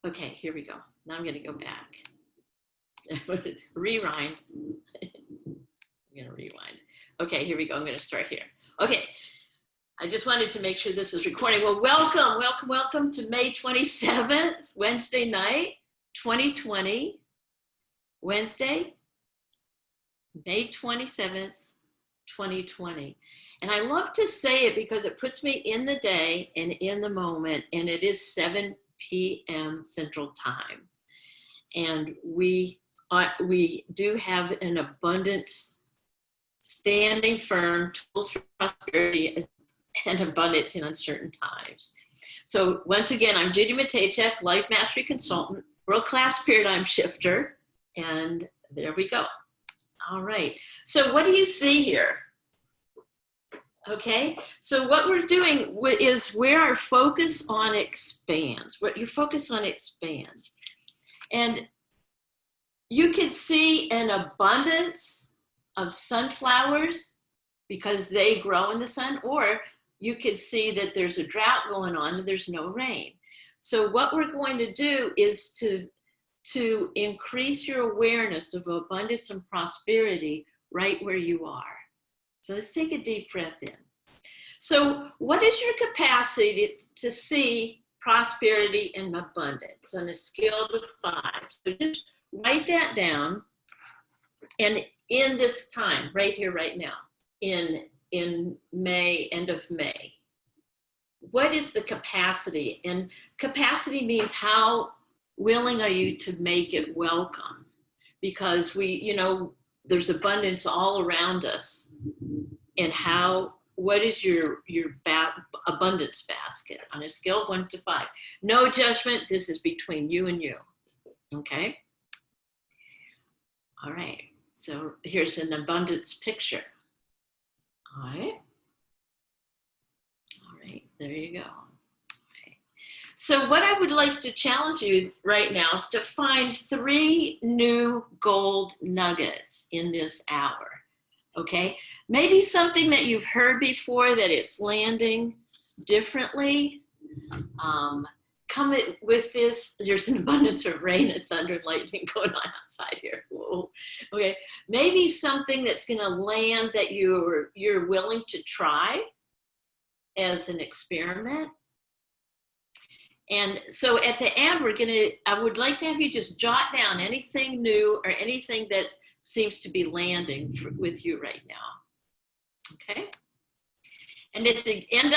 Okay, here we go. Now I'm going to go back. Rewind. I'm going to rewind. Okay, here we go. I'm going to start here. Okay, I just wanted to make sure this is recording. Well, welcome to May 27th, Wednesday night, 2020. Wednesday, May 27th, 2020. And I love to say it because it puts me in the day and in the moment, and it is 7 p.m. Central Time. And we do have an abundance, standing firm, tools for prosperity and abundance in uncertain times. So once again, I'm Judy Matejczyk, Life Mastery Consultant, world-class paradigm shifter, and there we go. All right, so what do you see here? Okay, so what we're doing is where our focus on expands, what your focus on expands. And you can see an abundance of sunflowers because they grow in the sun, or you could see that there's a drought going on and there's no rain. So what we're going to do is to increase your awareness of abundance and prosperity right where you are. So let's take a deep breath in. So what is your capacity to see prosperity and abundance on a scale of 5? So just write that down. And in this time, right here, right now, in May, end of May, what is the capacity? And capacity means how willing are you to make it welcome? Because there's abundance all around us. And what is your abundance basket on a scale of 1 to 5? No judgment. This is between you and you. Okay. All right. So here's an abundance picture. All right. All right. There you go. So what I would like to challenge you right now is to find 3 new gold nuggets in this hour, okay? Maybe something that you've heard before that it's landing differently. Come with this, there's an abundance of rain and thunder and lightning going on outside here. Whoa. Okay, maybe something that's gonna land that you're willing to try as an experiment. And so at the end, I would like to have you just jot down anything new or anything that seems to be landing with you right now, okay? And at the end,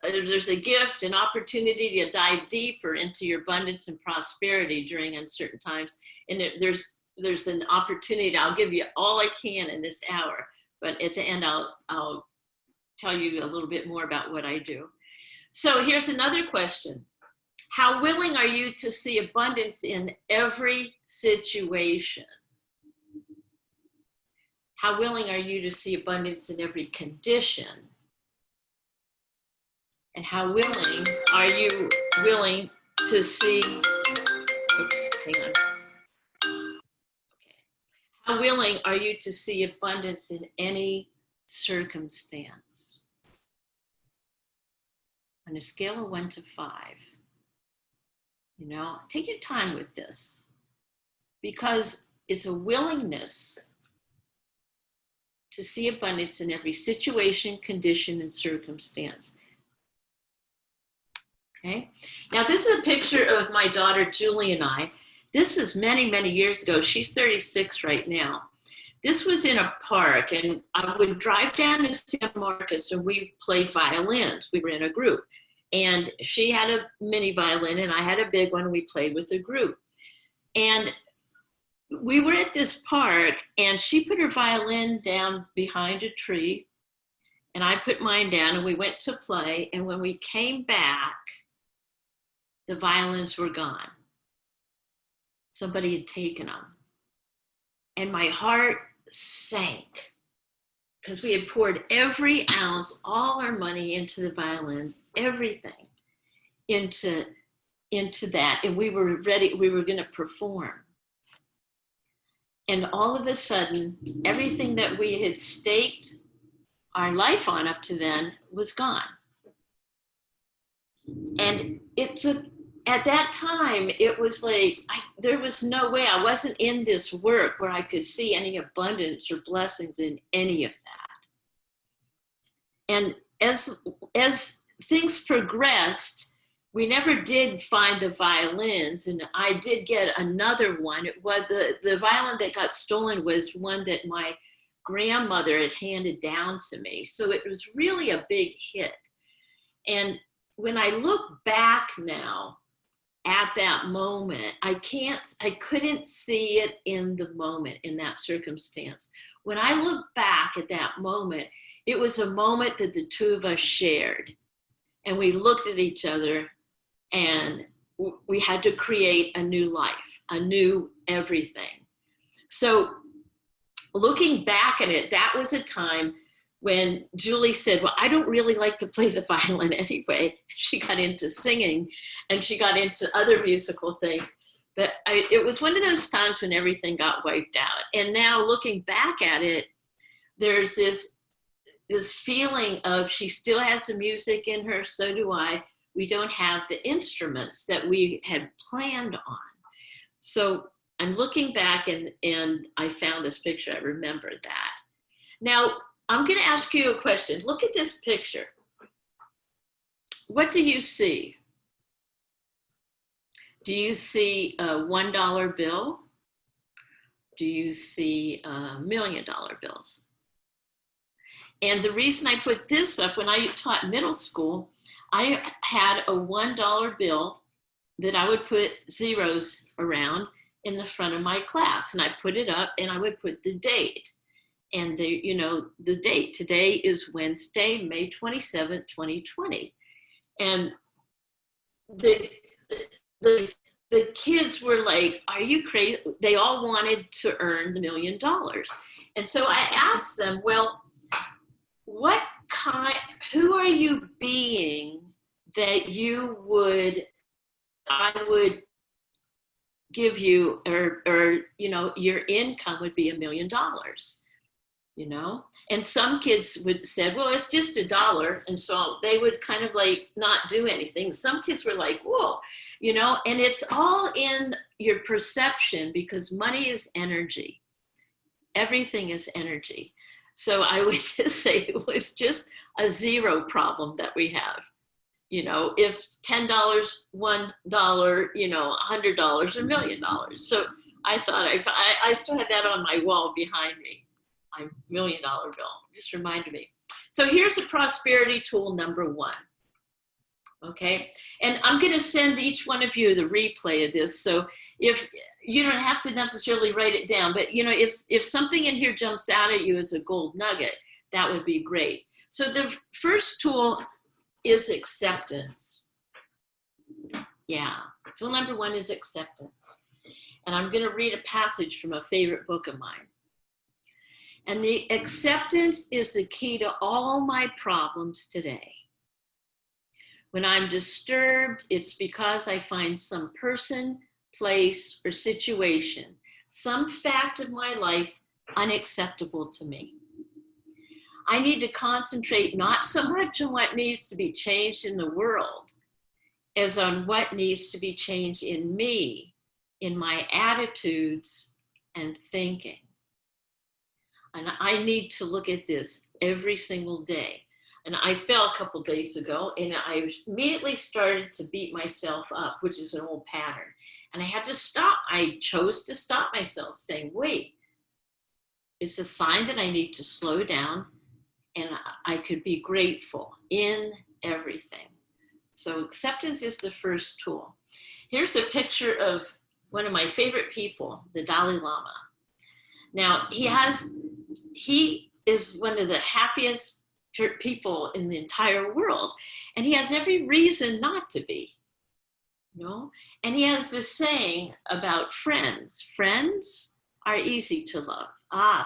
there's a gift, an opportunity to dive deeper into your abundance and prosperity during uncertain times. And there's an opportunity, I'll give you all I can in this hour, but at the end, I'll tell you a little bit more about what I do. So here's another question. How willing are you to see abundance in every situation? How willing are you to see abundance in every condition? And how willing are you to see, oops, hang on. Okay. How willing are you to see abundance in any circumstance? On a scale of 1 to 5. Take your time with this because it's a willingness to see abundance in every situation, condition, and circumstance. Okay. Now this is a picture of my daughter, Julie, and I. This is many, many years ago. She's 36 right now. This was in a park, and I would drive down to San Marcos, and we played violins. We were in a group. And she had a mini violin and I had a big one. We played with a group. And we were at this park and she put her violin down behind a tree and I put mine down and we went to play. And when we came back, the violins were gone. Somebody had taken them. And my heart sank because we had poured every ounce, all our money into the violins, everything into that. And we were ready, we were gonna perform. And all of a sudden, everything that we had staked our life on up to then was gone. And it took at that time, it was like, there was no way. I wasn't in this work where I could see any abundance or blessings in any of that. And as things progressed, we never did find the violins, and I did get another one. It was the violin that got stolen was one that my grandmother had handed down to me. So it was really a big hit. And when I look back now at that moment, I couldn't see it in the moment, in that circumstance. When I look back at that moment, it was a moment that the two of us shared. And we looked at each other, and we had to create a new life, a new everything. So looking back at it, that was a time when Julie said, well, I don't really like to play the violin anyway. She got into singing and she got into other musical things. But it was one of those times when everything got wiped out. And now looking back at it, there's this feeling of she still has the music in her, so do I. We don't have the instruments that we had planned on. So I'm looking back and I found this picture. I remember that. Now, I'm going to ask you a question. Look at this picture. What do you see? Do you see a $1 bill? Do you see $1 million bills? And the reason I put this up, when I taught middle school, I had a $1 bill that I would put zeros around in the front of my class. And I put it up and I would put the date. And the date, today is Wednesday, May 27th, 2020. And the kids were like, are you crazy? They all wanted to earn the $1 million. And so I asked them, well, who are you being that I would give you, or your income would be $1 million, And some kids would say, well, it's just $1. And so they would kind of like not do anything. Some kids were like, whoa, and it's all in your perception, because money is energy. Everything is energy. So I would just say it was just a zero problem that we have. If $10, $1, $100, $1 million. So I thought I still had that on my wall behind me, my $1 million bill. Just reminded me. So here's the prosperity tool number 1. Okay, and I'm going to send each one of you the replay of this. So if you don't have to necessarily write it down, but if something in here jumps out at you as a gold nugget, that would be great. So the first tool is acceptance. Yeah, tool number 1 is acceptance. And I'm going to read a passage from a favorite book of mine. And the acceptance is the key to all my problems today. When I'm disturbed, it's because I find some person, place, or situation, some fact of my life unacceptable to me. I need to concentrate not so much on what needs to be changed in the world as on what needs to be changed in me, in my attitudes and thinking. And I need to look at this every single day. And I fell a couple days ago, and I immediately started to beat myself up, which is an old pattern. And I had to stop. I chose to stop myself, saying, wait, it's a sign that I need to slow down, and I could be grateful in everything. So acceptance is the first tool. Here's a picture of one of my favorite people, the Dalai Lama. Now, he is one of the happiest people in the entire world, and he has every reason not to be, and he has this saying about friends. Friends are easy to love.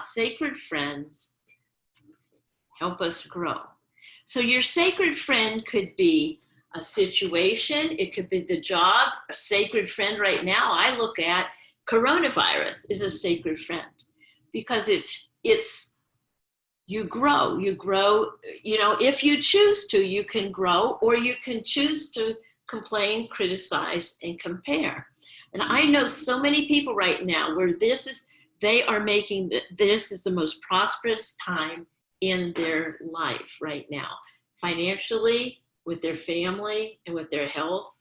Sacred friends help us grow. So your sacred friend could be a situation, it could be the job. A sacred friend right now I look at coronavirus is a sacred friend, because it's you grow, if you choose to, you can grow, or you can choose to complain, criticize, and compare. And I know so many people right now where they are making this is the most prosperous time in their life right now, financially, with their family, and with their health.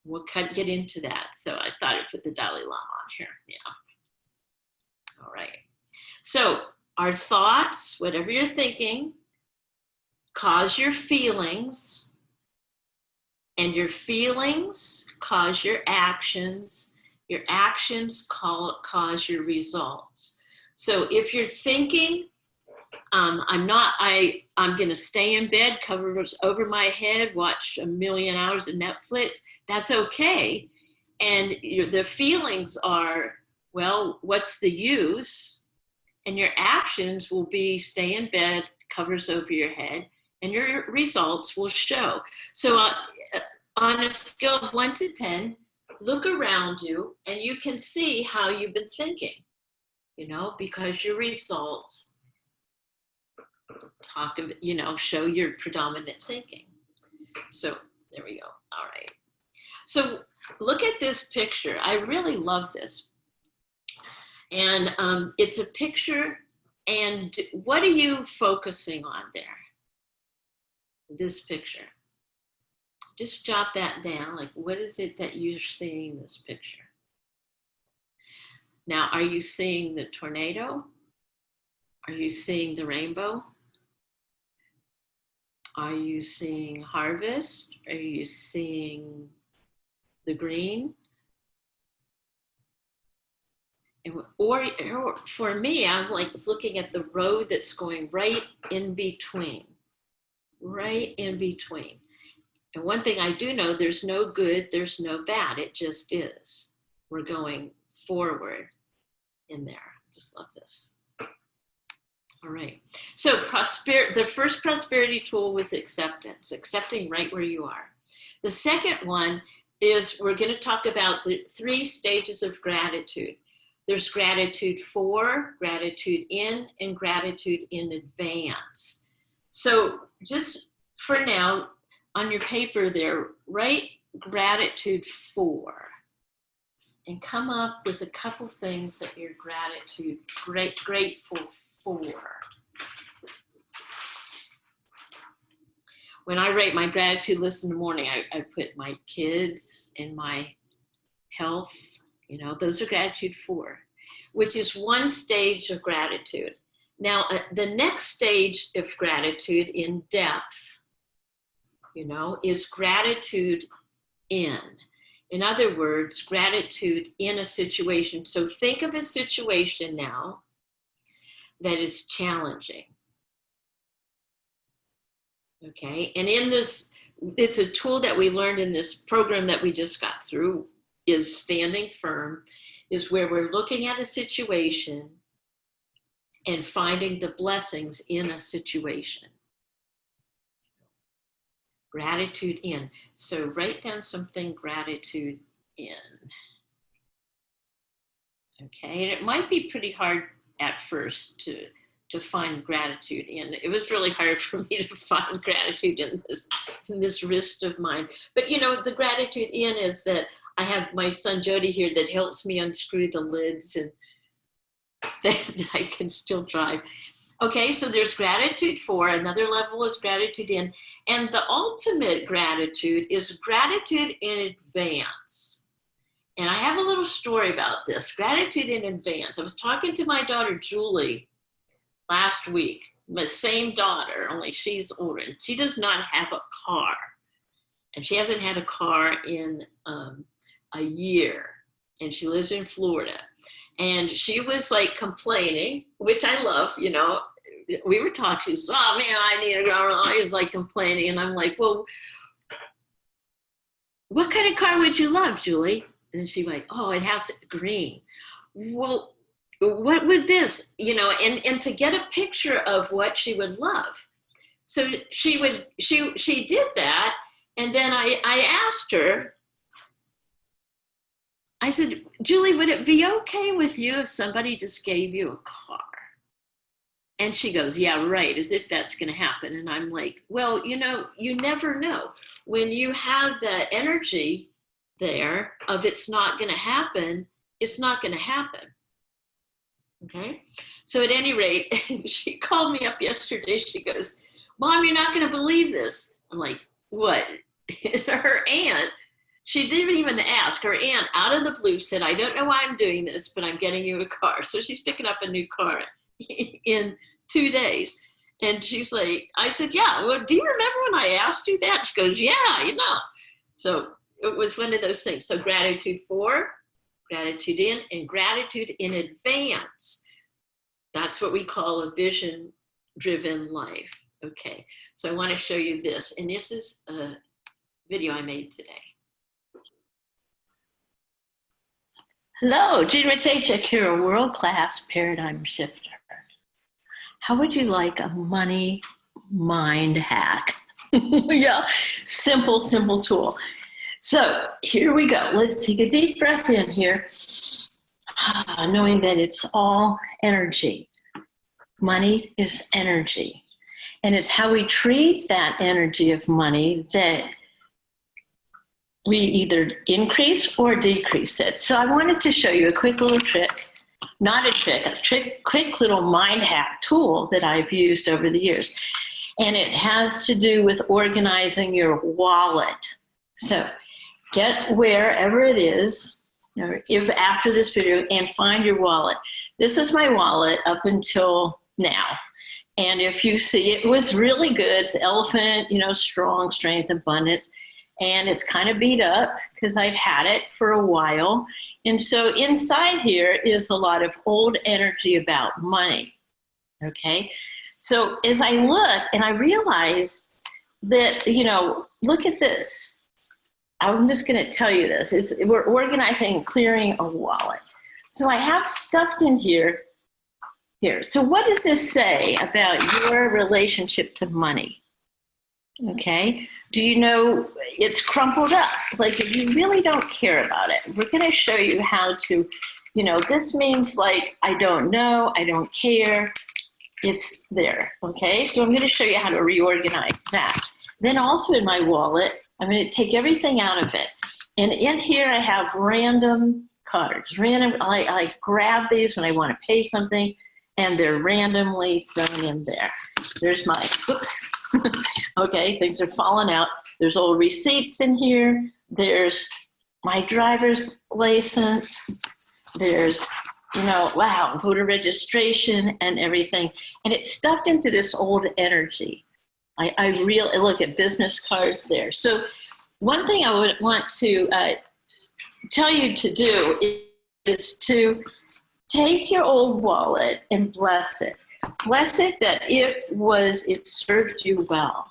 We'll get into that. So I thought I'd put the Dalai Lama on here. Yeah. All right. So our thoughts, whatever you're thinking, cause your feelings, and your feelings cause your actions cause your results. So if you're thinking, I'm going to stay in bed, covers over my head, watch a million hours of Netflix, that's okay. And the feelings are, well, what's the use? And your actions will be stay in bed, covers over your head, and your results will show. So on a scale of 1 to 10, look around you and you can see how you've been thinking, because your results show your predominant thinking. So there we go. All right. So look at this picture. I really love this. And it's a picture. And what are you focusing on there? This picture. Just jot that down. Like, what is it that you're seeing in this picture? Now, are you seeing the tornado? Are you seeing the rainbow? Are you seeing harvest? Are you seeing the green? Or for me, I'm like looking at the road that's going right in between. Right in between. And one thing I do know, there's no good, there's no bad. It just is. We're going forward in there. Just love this. All right. So the first prosperity tool was acceptance, accepting right where you are. The second one is we're going to talk about the 3 stages of gratitude. There's gratitude for, gratitude in, and gratitude in advance. So just for now, on your paper there, write gratitude for and come up with a couple things that you're grateful for. When I write my gratitude list in the morning, I put my kids and my health, those are gratitude for, which is 1 stage of gratitude. Now, the next stage of gratitude in depth, is gratitude in. In other words, gratitude in a situation. So think of a situation now that is challenging. Okay, and in this, it's a tool that we learned in this program that we just got through, is standing firm, is where we're looking at a situation and finding the blessings in a situation. Gratitude in. So write down something gratitude in. Okay, and it might be pretty hard at first to find gratitude in. It was really hard for me to find gratitude in this wrist of mine. But the gratitude in is that I have my son Judy here that helps me unscrew the lids and that I can still drive. Okay, so there's gratitude for, another level is gratitude in, and the ultimate gratitude is gratitude in advance. And I have a little story about this, gratitude in advance. I was talking to my daughter, Judy, last week, my same daughter, only she's older, and she does not have a car. And she hasn't had a car in a year, and she lives in Florida. And she was like complaining, which I love, we were talking, she said, oh man, I need a car. I was like complaining. And I'm like, well, what kind of car would you love, Julie? And she went, oh, it has green. Well, what would this, and to get a picture of what she would love. So she did that. And then I asked her, I said, Julie, would it be okay with you if somebody just gave you a car? And she goes, yeah, right, as if that's going to happen. And I'm like, well, you know, you never know. When you have that energy there of it's not going to happen, it's not going to happen. Okay. So at any rate, she called me up yesterday. She goes, Mom, you're not going to believe this. I'm like, what? Her aunt, she didn't even ask. Her aunt, out of the blue, said, I don't know why I'm doing this, but I'm getting you a car. So she's picking up a new car in 2 days. And she's like, I said, yeah, well, do you remember when I asked you that? She goes, yeah, you know. So it was one of those things. So gratitude for, gratitude in, and gratitude in advance. That's what we call a vision-driven life. Okay, so I want to show you this. And this is a video I made today. Hello, Judy Matejczyk here, a world-class paradigm shifter. How would you like a money mind hack? Yeah, simple tool. So here we go. Let's take a deep breath in here, knowing that it's all energy. Money is energy. And it's how we treat that energy of money that we either increase or decrease it. So I wanted to show you a quick little trick, not a trick, quick little mind hack tool that I've used over the years. And it has to do with organizing your wallet. So get wherever it is, if after this video, and find your wallet. This is my wallet up until now. And if you see, it was really good. It's elephant, strong, strength, abundance. And it's kind of beat up because I've had it for a while. And so inside here is a lot of old energy about money, okay? So as I look and I realize that, look at this. I'm just gonna tell you this. We're organizing and clearing a wallet. So I have stuffed in here. So what does this say about your relationship to money? Okay, do you know it's crumpled up? Like if you really don't care about it, we're going to show you how to, this means like, I don't know, I don't care, it's there, okay? So I'm going to show you how to reorganize that. Then also in my wallet, I'm going to take everything out of it. And in here I have random cards. I grab these when I want to pay something, and they're randomly thrown in there. There's my, oops. Okay, things are falling out. There's old receipts in here. There's my driver's license. There's, wow, voter registration and everything. And it's stuffed into this old energy. I really look at business cards there. So one thing I would want to tell you to do is to take your old wallet and bless it. Bless it that it served you well.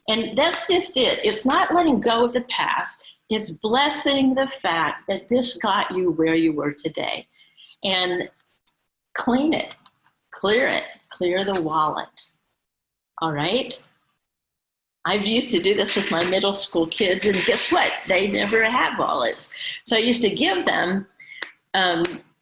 And that's just it. It's not letting go of the past. It's blessing the fact that this got you where you were today. And clean it, clear the wallet. All right? I've used to do this with my middle school kids, and guess what? They never had wallets. So I used to give them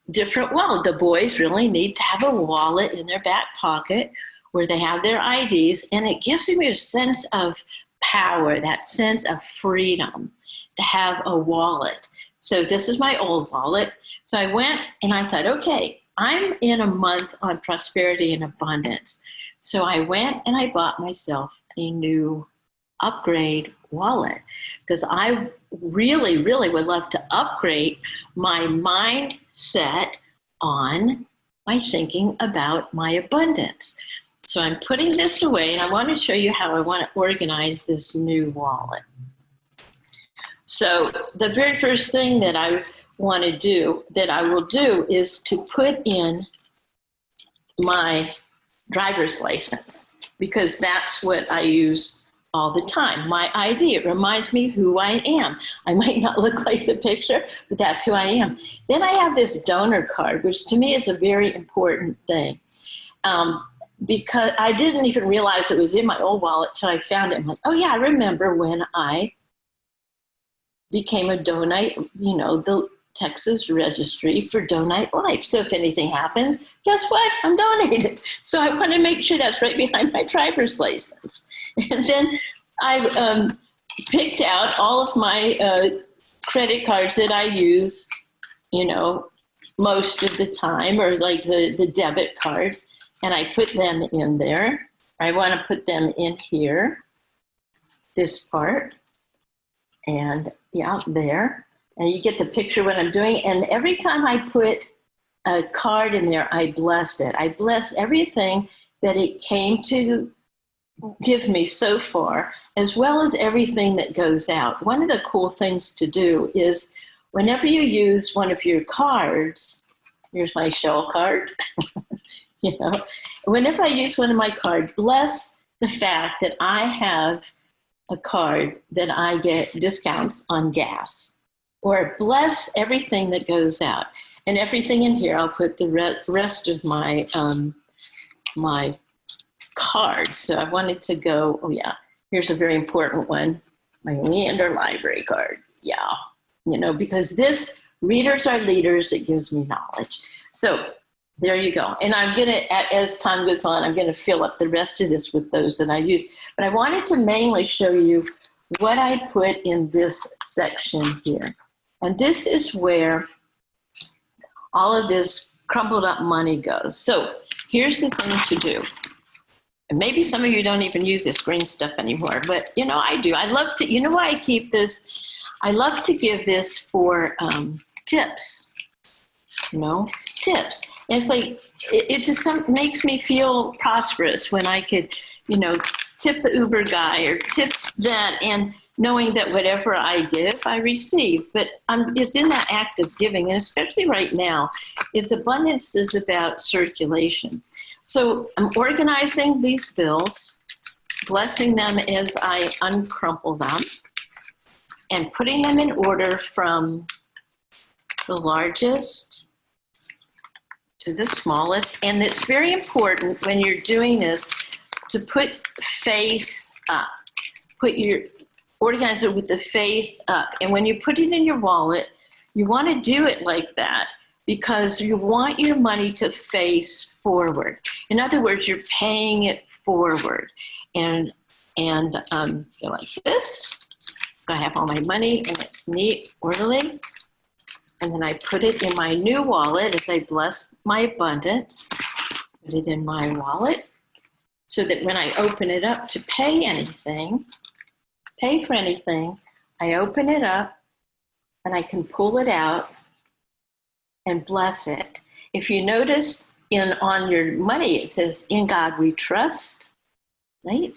the boys really need to have a wallet in their back pocket where they have their IDs, and it gives them a sense of power, that sense of freedom to have a wallet. So this is my old wallet. So I went and I thought, okay, I'm in a month on prosperity and abundance. So I went and I bought myself a new upgrade wallet because I really, really would love to upgrade my mindset on my thinking about my abundance. So I'm putting this away, and I want to show you how I want to organize this new wallet. So the very first thing that I want to do, that I will do, is to put in my driver's license, because that's what I use all the time. My ID, it reminds me who I am. I might not look like the picture, but that's who I am. Then I have this donor card, which to me is a very important thing. Because I didn't even realize it was in my old wallet till I found it. I'm like, oh yeah, I remember when I became a donate, Texas Registry for Donate Life. So if anything happens, guess what? I'm donated. So I want to make sure that's right behind my driver's license. And then I picked out all of my credit cards that I use, you know, most of the time, or like the debit cards, and I put them in there. I want to put them in here, this part, and yeah, there. And you get the picture what I'm doing. And every time I put a card in there, I bless it. I bless everything that it came to give me so far, as well as everything that goes out. One of the cool things to do is whenever you use one of your cards, here's my shell card, you know, whenever I use one of my cards, bless the fact that I have a card that I get discounts on gas, or bless everything that goes out. And everything in here, I'll put the rest of my my cards. So I wanted to go, oh yeah, here's a very important one, my Leander Library card. Yeah, you know, because this, readers are leaders, it gives me knowledge. So there you go. And I'm gonna, as time goes on, I'm gonna fill up the rest of this with those that I use. But I wanted to mainly show you what I put in this section here. And this is where all of this crumpled up money goes. So here's the thing to do. And maybe some of you don't even use this green stuff anymore, but you know, I do. I love to, you know why I keep this? I love to give this for tips, you know, tips. And it's like, it just makes me feel prosperous when I could, you know, tip the Uber guy or tip that, and knowing that whatever I give, I receive. But it's in that act of giving, and especially right now, abundance is about circulation. So I'm organizing these bills, blessing them as I uncrumple them, and putting them in order from the largest to the smallest. And it's very important when you're doing this to put face up. Organize it with the face up. And when you put it in your wallet, you want to do it like that because you want your money to face forward. In other words, you're paying it forward. And go like this. So I have all my money and it's neat, orderly. And then I put it in my new wallet as I bless my abundance. Put it in my wallet so that when I open it up to pay for anything, I open it up and I can pull it out and bless it. If you notice on your money, it says, "In God we trust," right?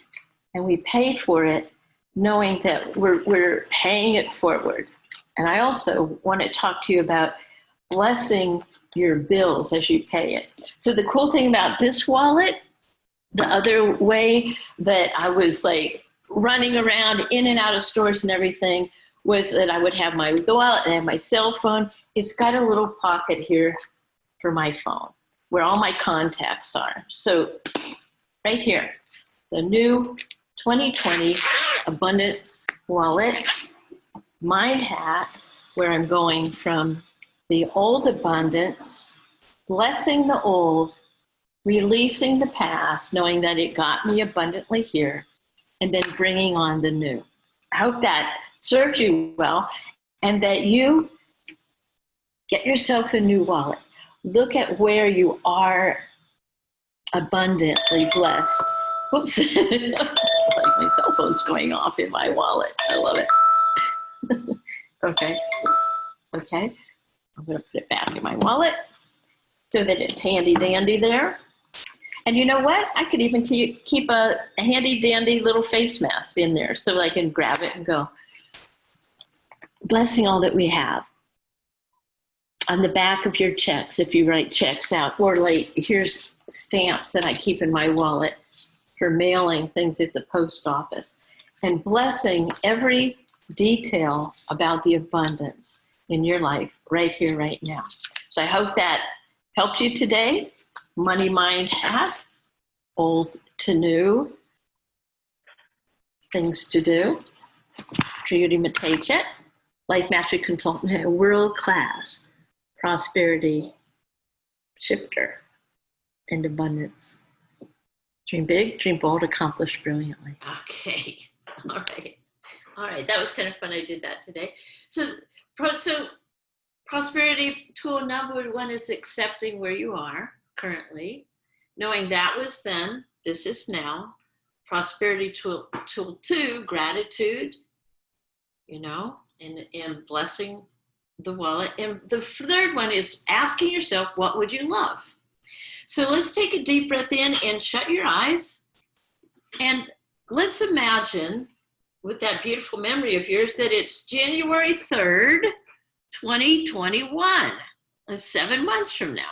And we pay for it knowing that we're paying it forward. And I also want to talk to you about blessing your bills as you pay it. So the cool thing about this wallet, the other way that I was like running around in and out of stores and everything, was that I would have my wallet and I have my cell phone. It's got a little pocket here for my phone where all my contacts are. So right here, the new 2020 Abundance Wallet Mind Hat, where I'm going from the old abundance, blessing the old, releasing the past, knowing that it got me abundantly here, and then bringing on the new. I hope that serves you well, and that you get yourself a new wallet. Look at where you are abundantly blessed. Whoops, like my cell phone's going off in my wallet. I love it. Okay, I'm gonna put it back in my wallet so that it's handy dandy there. And you know what? I could even keep a handy dandy little face mask in there so I can grab it and go. Blessing all that we have. On the back of your checks, if you write checks out, or like here's stamps that I keep in my wallet for mailing things at the post office. And blessing every detail about the abundance in your life right here, right now. So I hope that helped you today. Money Mind Hat, old to new, things to do. Judy Matejczyk. life mastery consultant, a world-class prosperity shifter and abundance. Dream big, dream bold, accomplish brilliantly. Okay. All right. All right. That was kind of fun. I did that today. So prosperity tool number one is accepting where you are currently, knowing that was then, this is now. Prosperity tool two, gratitude, and blessing the wallet. And the third one is asking yourself, what would you love? So let's take a deep breath in and shut your eyes. And let's imagine, with that beautiful memory of yours, that it's January 3rd, 2021, 7 months from now.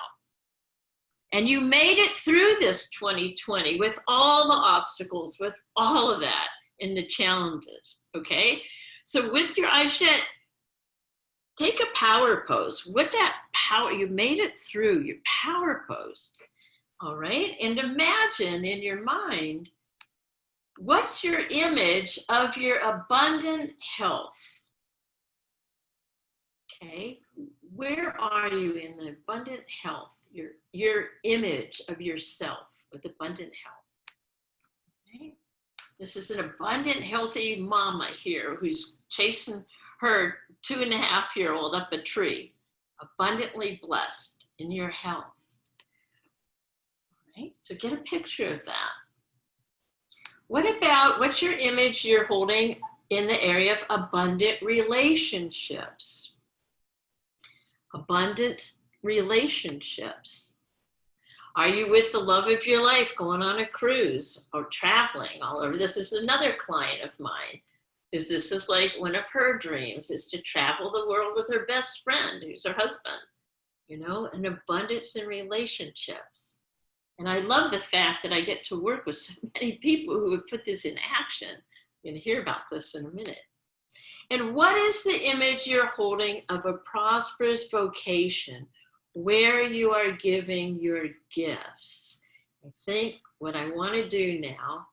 And you made it through this 2020 with all the obstacles, with all of that and the challenges, okay? So with your eyes shut, take a power pose. With that power, you made it through your power pose, all right? And imagine in your mind, what's your image of your abundant health? Okay, where are you in the abundant health? Your image of yourself with abundant health. Okay. This is an abundant, healthy mama here who's chasing her 2.5-year-old up a tree, abundantly blessed in your health. All right, so get a picture of that. What's your image you're holding in the area of abundant relationships? Abundant relationships. Are you with the love of your life going on a cruise or traveling all over? This is another client of mine. This is like one of her dreams, is to travel the world with her best friend, who's her husband, an abundance in relationships. And I love the fact that I get to work with so many people who have put this in action. You're going to hear about this in a minute. And what is the image you're holding of a prosperous vocation where you are giving your gifts? I think what I want to do now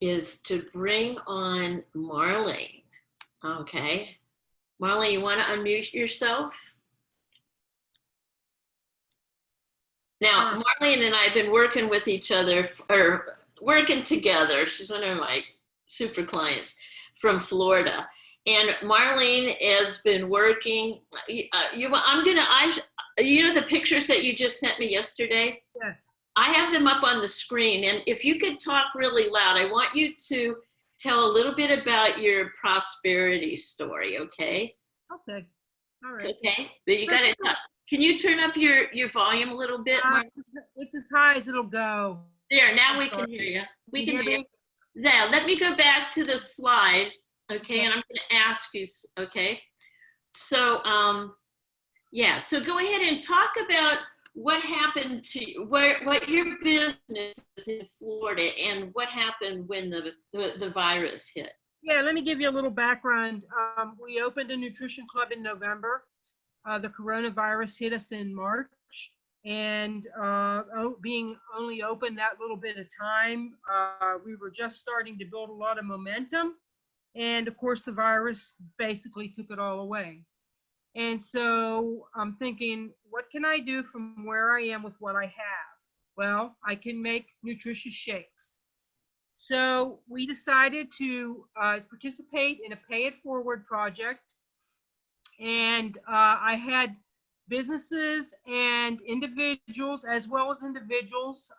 is to bring on Marlene. Okay. Marlene, you want to unmute yourself? Now, Marlene and I have been working with each other, or working together. She's one of my super clients from Florida. And Marlene has been working, the pictures that you just sent me yesterday? Yes. I have them up on the screen. And if you could talk really loud, I want you to tell a little bit about your prosperity story, okay? Okay. All right. Okay, but you got to talk. Can you turn up your volume a little bit, Marlene? It's as high as it'll go. There, now we can hear you. We can hear you. Now, let me go back to the slide, okay, and I'm going to ask you, okay? So, so go ahead and talk about what happened to you, what your business is in Florida, and what happened when the virus hit. Yeah, let me give you a little background. We opened a nutrition club in November. The coronavirus hit us in March. And being only open that little bit of time, we were just starting to build a lot of momentum. And of course, the virus basically took it all away. And so I'm thinking, what can I do from where I am with what I have? Well, I can make nutritious shakes. So we decided to participate in a Pay It Forward project. And I had businesses and individuals, as well as individuals,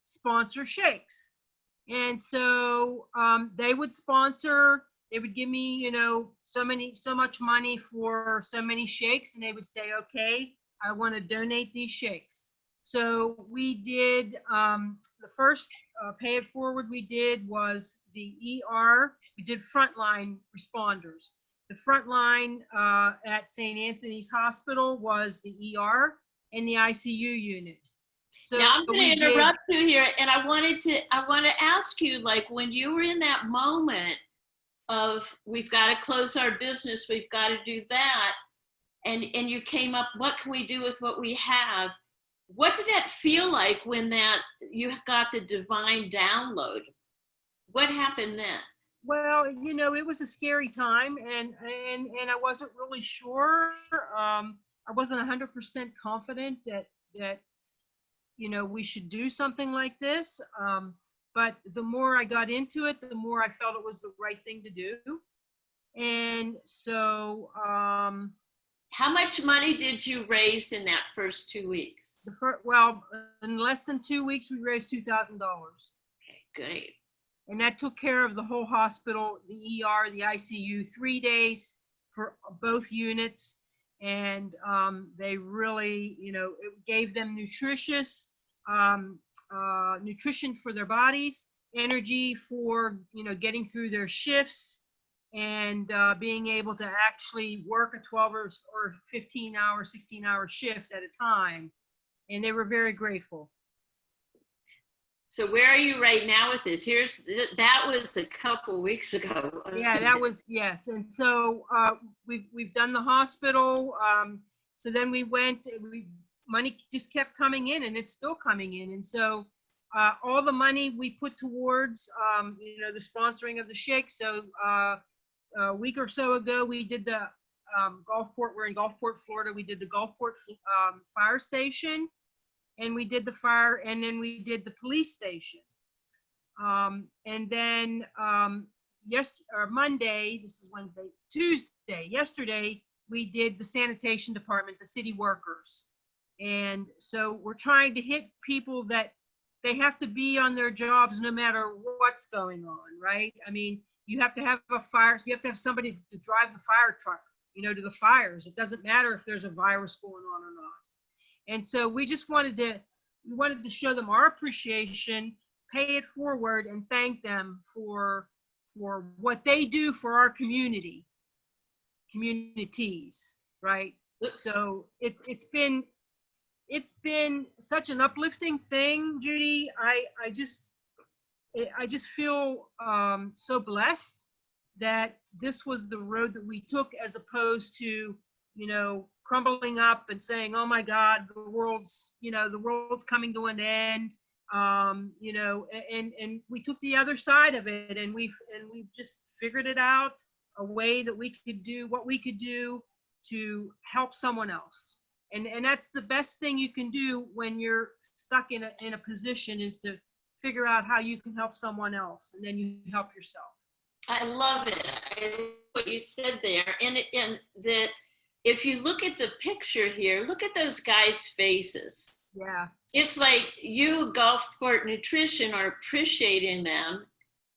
sponsor shakes. And so they would sponsor, they would give me, so much money for so many shakes, and they would say, okay, I want to donate these shakes. So we did, the first Pay It Forward we did was the ER, we did frontline responders. The front line at St. Anthony's Hospital was the ER and the ICU unit. So now I'm going to interrupt you here, and I want to ask you, like, when you were in that moment of we've got to close our business, we've got to do that, and you came up, what can we do with what we have? What did that feel like when you got the divine download? What happened then? Well, it was a scary time, and I wasn't really sure. I wasn't 100% confident that we should do something like this. But the more I got into it, the more I felt it was the right thing to do. And so, How much money did you raise in that first 2 weeks? well, in less than 2 weeks, we raised $2,000. Okay, great. And that took care of the whole hospital, the ER, the ICU, 3 days for both units. And they really, it gave them nutrition for their bodies, energy for, getting through their shifts, and being able to actually work a 12 or 15-hour, 16-hour shift at a time. And they were very grateful. So where are you right now with this? That was a couple weeks ago. Yeah, that was, yes. And so we've done the hospital. So then money just kept coming in, and it's still coming in. And so all the money we put towards, the sponsoring of the shake. So a week or so ago, we did the Gulfport. We're in Gulfport, Florida. We did the Gulfport fire station. And we did the fire, and then we did the police station. And then Monday, this is Wednesday, Tuesday, yesterday, we did the sanitation department, the city workers. And so we're trying to hit people that they have to be on their jobs no matter what's going on, right? I mean, you have to have you have to have somebody to drive the fire truck, to the fires. It doesn't matter if there's a virus going on or not. And so we just wanted to show them our appreciation, pay it forward, and thank them for what they do for our communities, right? So it's been such an uplifting thing, Judy. I just feel so blessed that this was the road that we took, as opposed to, crumbling up and saying, oh my God, the world's coming to an end. And we took the other side of it, and we've just figured it out, a way that we could do what we could do to help someone else. And that's the best thing you can do when you're stuck in a position, is to figure out how you can help someone else, and then you help yourself. I love it. I love what you said there. And that if you look at the picture here, look at those guys' faces. Yeah. It's like you, Gulfport Nutrition, are appreciating them.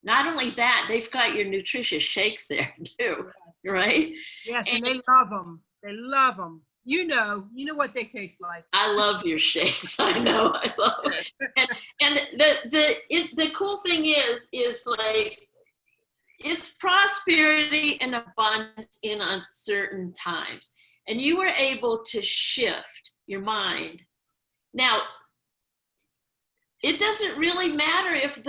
Not only that, they've got your nutritious shakes there too, yes. Right? Yes, and they love them. They love them. You know what they taste like. I love your shakes. I know, I love it. And the cool thing is like, it's prosperity and abundance in uncertain times. And you were able to shift your mind. Now, it doesn't really matter if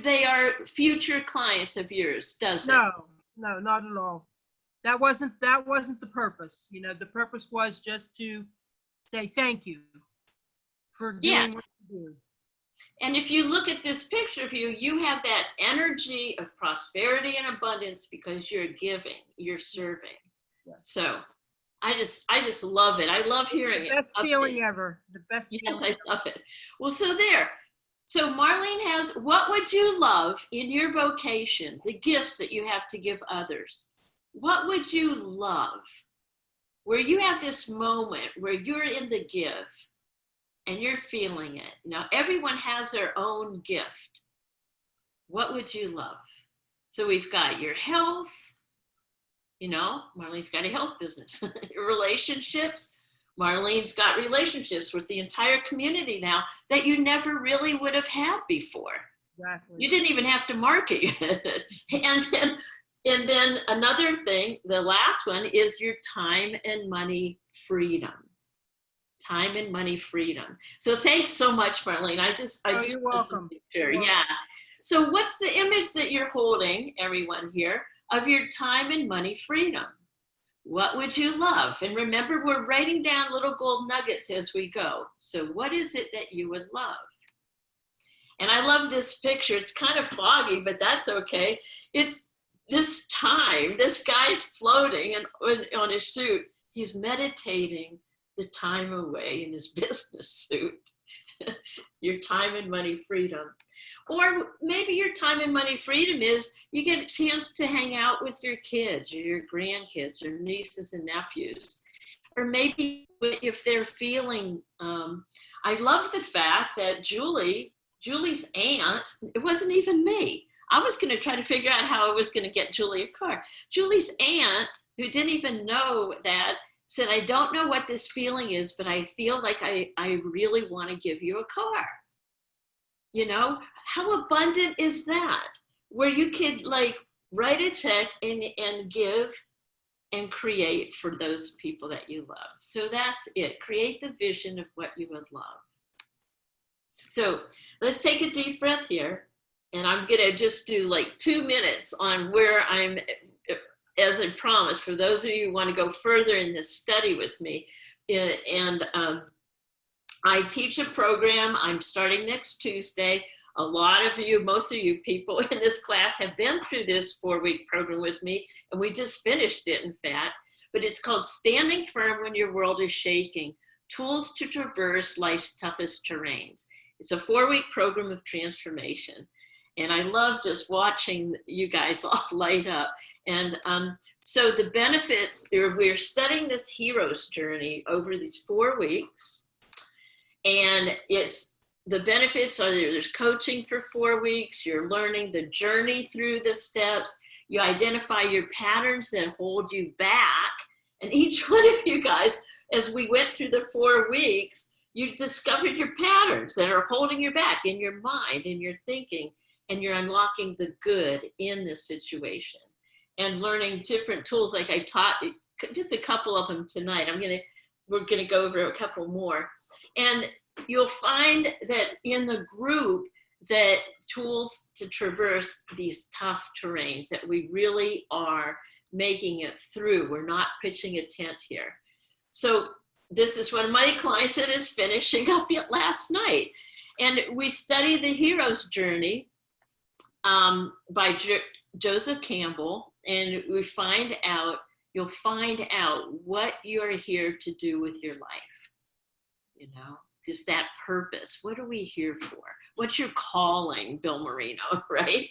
they are future clients of yours, does it? No, not at all. That wasn't the purpose. The purpose was just to say thank you for doing what you do. And if you look at this picture of you, you have that energy of prosperity and abundance because you're giving, you're serving. Yes. So I just love it. I love hearing it. The best feeling ever. The best feeling ever. I love it. Well, so Marlene has, what would you love in your vocation, the gifts that you have to give others? What would you love where you have this moment where you're in the gift and you're feeling it? Now, everyone has their own gift. What would you love? So we've got your health. Marlene's got a health business. Your relationships. Marlene's got relationships with the entire community now that you never really would have had before. Exactly. You didn't even have to market it. And then another thing, the last one, is your time and money freedom. Time and money freedom. So thanks so much, Marlene. You're welcome. Yeah. So what's the image that you're holding, everyone here, of your time and money freedom? What would you love? And remember, we're writing down little gold nuggets as we go. So what is it that you would love? And I love this picture. It's kind of foggy, but that's okay. It's this time, this guy's floating and on his suit. He's meditating the time away in his business suit. Your time and money freedom. Or maybe your time and money freedom is you get a chance to hang out with your kids or your grandkids or nieces and nephews. Or maybe if they're feeling, I love the fact that Julie's aunt, it wasn't even me. I was going to try to figure out how I was going to get Julie a car. Julie's aunt, who didn't even know that, said, I don't know what this feeling is, but I feel like I really want to give you a car. You know, how abundant is that? Where you could like write a check and give and create for those people that you love. So that's it. Create the vision of what you would love. So let's take a deep breath here. And I'm going to just do like 2 minutes on where I'm, as I promised, for those of you who want to go further in this study with me. And I teach a program. I'm starting next Tuesday. A lot of you, most of you people in this class have been through this 4-week program with me, and we just finished it, in fact. But it's called Standing Firm When Your World is Shaking, Tools to Traverse Life's Toughest Terrains. It's a 4-week program of transformation. And I love just watching you guys all light up. And so the benefits, we're studying this hero's journey over these 4 weeks. And the benefits are there's coaching for 4 weeks. You're learning the journey through the steps. You identify your patterns that hold you back. And each one of you guys, as we went through the 4 weeks, you discovered your patterns that are holding you back in your mind, in your thinking, and you're unlocking the good in this situation and learning different tools. Like I taught just a couple of them tonight. We're gonna go over a couple more. And you'll find that in the group that tools to traverse these tough terrains, that we really are making it through. We're not pitching a tent here. So this is one of my clients that is finishing up last night. And we study the hero's journey by Joseph Campbell, and you'll find out what you're here to do with your life. You know, just that purpose. What are we here for? What's your calling, Bill Marino, right?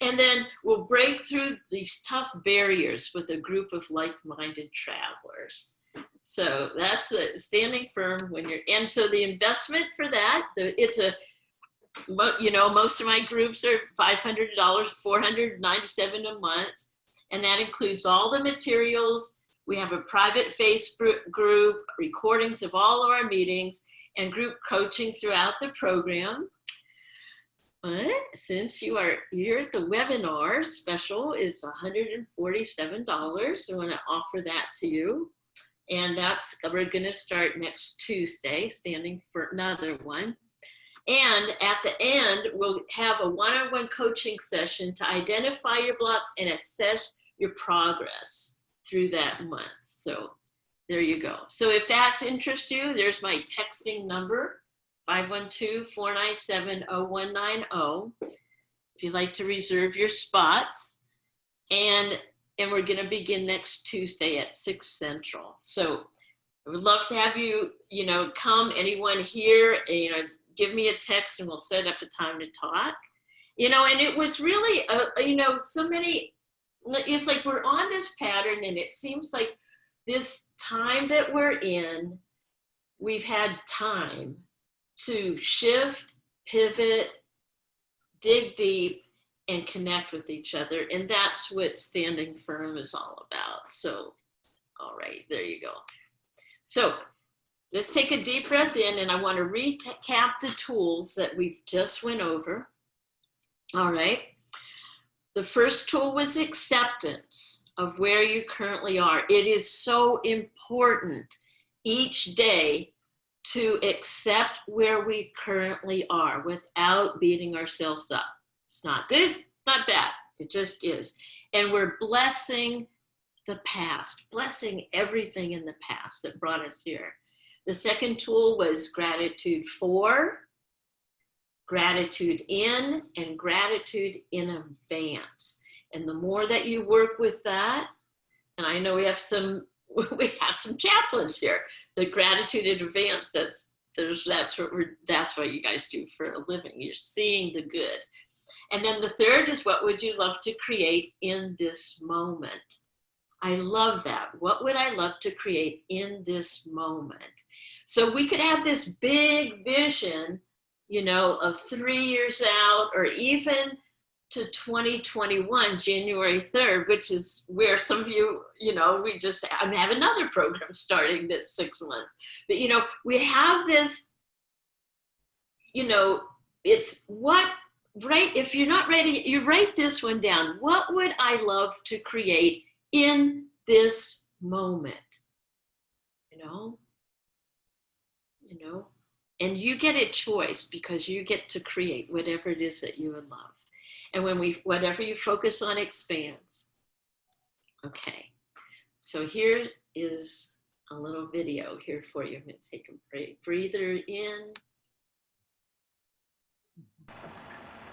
And then we'll break through these tough barriers with a group of like-minded travelers. So that's the standing firm when you're, and so the investment for that, most of my groups are $500, $497 a month. And that includes all the materials. We have a private Facebook group, recordings of all of our meetings, and group coaching throughout the program. But since you're at the webinar, special is $147. I want to offer that to you. And we're going to start next Tuesday, standing for another one. And at the end, we'll have a one-on-one coaching session to identify your blocks and assess your progress through that month. So there you go. So if that interests you, there's my texting number, 512-497-0190. If you'd like to reserve your spots. And we're going to begin next Tuesday at 6 Central. So I would love to have you, come, anyone here, give me a text and we'll set up a time to talk. And it was really, so many, it's like we're on this pattern, and it seems like this time that we're in, we've had time to shift, pivot, dig deep, and connect with each other. And that's what Standing Firm is all about. So, all right, there you go. So let's take a deep breath in, and I want to recap the tools that we've just went over. All right. The first tool was acceptance of where you currently are. It is so important each day to accept where we currently are without beating ourselves up. It's not good, not bad. It just is. And we're blessing the past, blessing everything in the past that brought us here. The second tool was gratitude for. gratitude in and gratitude in advance. And the more that you work with that, and I know we have some chaplains here, the gratitude in advance, that's what you guys do for a living. You're seeing the good. And then the third is, what would you love to create in this moment? I love that. What would I love to create in this moment? So we could have this big vision, you know, of 3 years out, or even to 2021, January 3rd, which is where some of you, you know, I have another program starting that's 6 months. But, you know, we have this, you know, it's what, right? If you're not ready, you write this one down. What would I love to create in this moment? You know, and you get a choice, because you get to create whatever it is that you would love. And whatever you focus on expands. Okay, so here is a little video here for you. I'm going to take a breather in.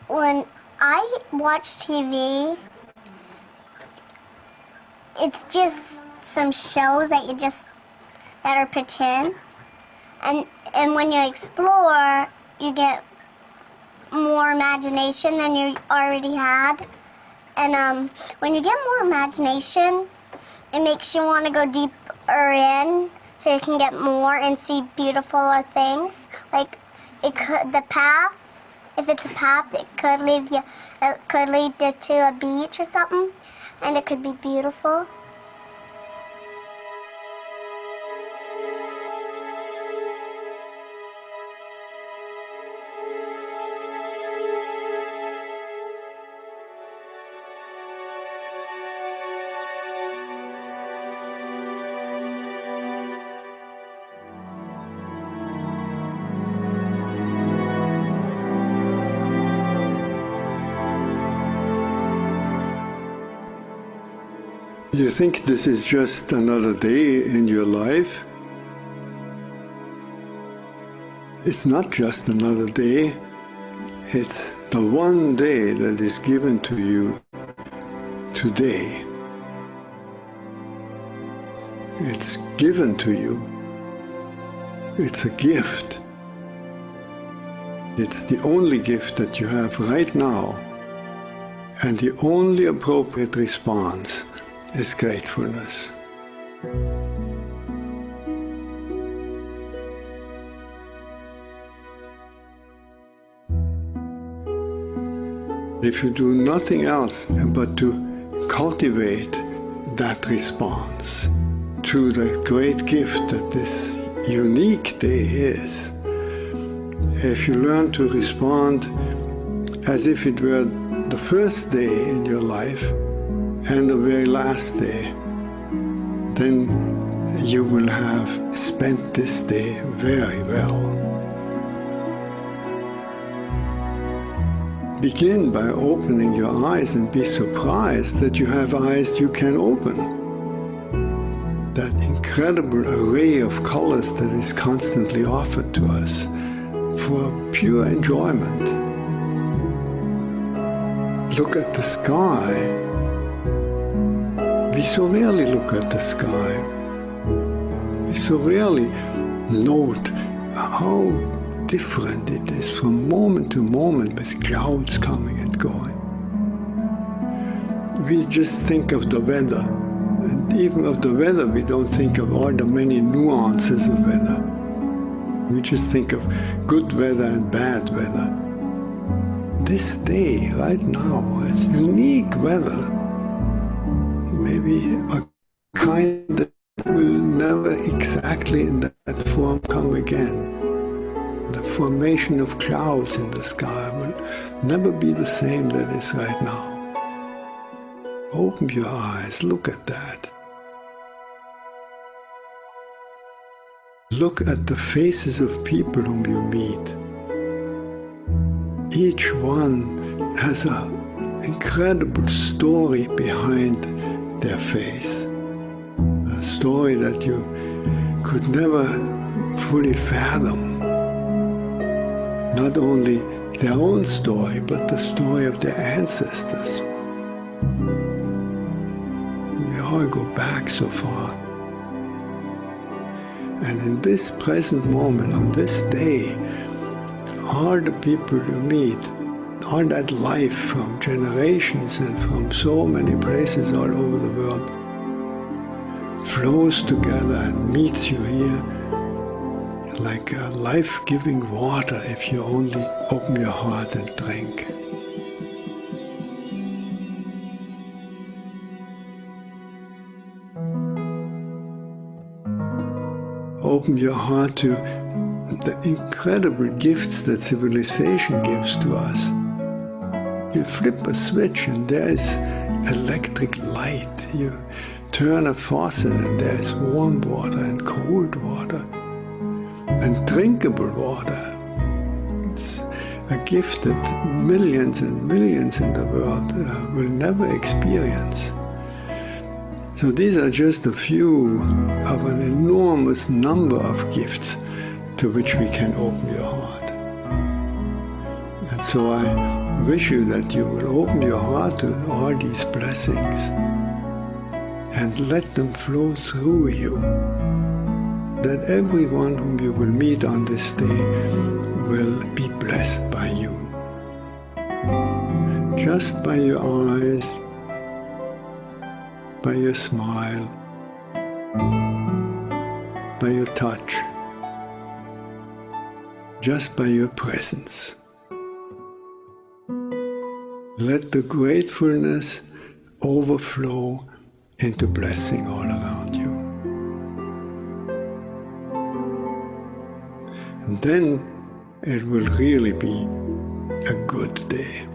When I watch TV, it's just some shows that are pretend. And when you explore, you get more imagination than you already had. And when you get more imagination, it makes you want to go deeper in, so you can get more and see beautiful things. Like the path, if it's a path, it could lead you to a beach or something, and it could be beautiful. You think this is just another day in your life? It's not just another day. It's the one day that is given to you today. It's given to you. It's a gift. It's the only gift that you have right now, and the only appropriate response is gratefulness. If you do nothing else but to cultivate that response to the great gift that this unique day is, if you learn to respond as if it were the first day in your life and the very last day, then you will have spent this day very well. Begin by opening your eyes and be surprised that you have eyes you can open. That incredible array of colors that is constantly offered to us for pure enjoyment. Look at the sky. We so rarely look at the sky. We so rarely note how different it is from moment to moment, with clouds coming and going. We just think of the weather, and even of the weather we don't think of all the many nuances of weather. We just think of good weather and bad weather. This day, right now, it's unique weather. Maybe a kind that will never exactly in that form come again. The formation of clouds in the sky will never be the same that is right now. Open your eyes, look at that. Look at the faces of people whom you meet. Each one has an incredible story behind their face. A story that you could never fully fathom. Not only their own story, but the story of their ancestors. We all go back so far. And in this present moment, on this day, all the people you meet, all that life from generations and from so many places all over the world flows together and meets you here like a life-giving water if you only open your heart and drink. Open your heart to the incredible gifts that civilization gives to us. You flip a switch and there is electric light. You turn a faucet and there is warm water and cold water and drinkable water. It's a gift that millions and millions in the world will never experience. So these are just a few of an enormous number of gifts to which we can open your heart. And so I wish you that you will open your heart to all these blessings and let them flow through you. That everyone whom you will meet on this day will be blessed by you. Just by your eyes, by your smile, by your touch, just by your presence. Let the gratefulness overflow into blessing all around you. And then it will really be a good day.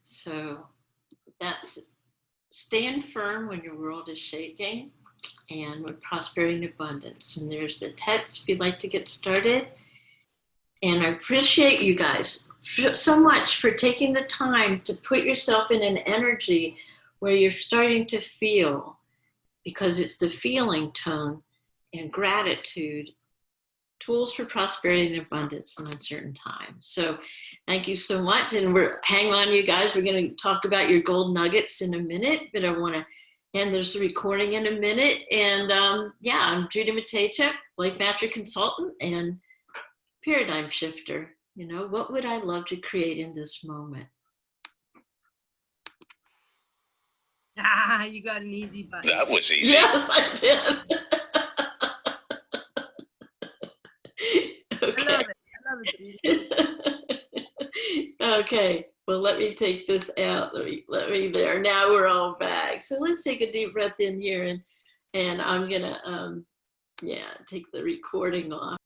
So that's stand firm when your world is shaking and with prosperity and abundance. And there's the text if you'd like to get started. And I appreciate you guys so much for taking the time to put yourself in an energy where you're starting to feel, because it's the feeling tone and gratitude, tools for prosperity and abundance in uncertain times. So thank you so much. And hang on, you guys. We're going to talk about your gold nuggets in a minute, but I want to end this recording in a minute. And yeah, I'm Judy Matejczyk, life master consultant and paradigm shifter. You know, what would I love to create in this moment? Ah, you got an easy button. That was easy. Yes, I did. Okay. I love it, Judy. Okay, well, let me take this out. Let me there. Now we're all back. So let's take a deep breath in here, and I'm gonna yeah, take the recording off.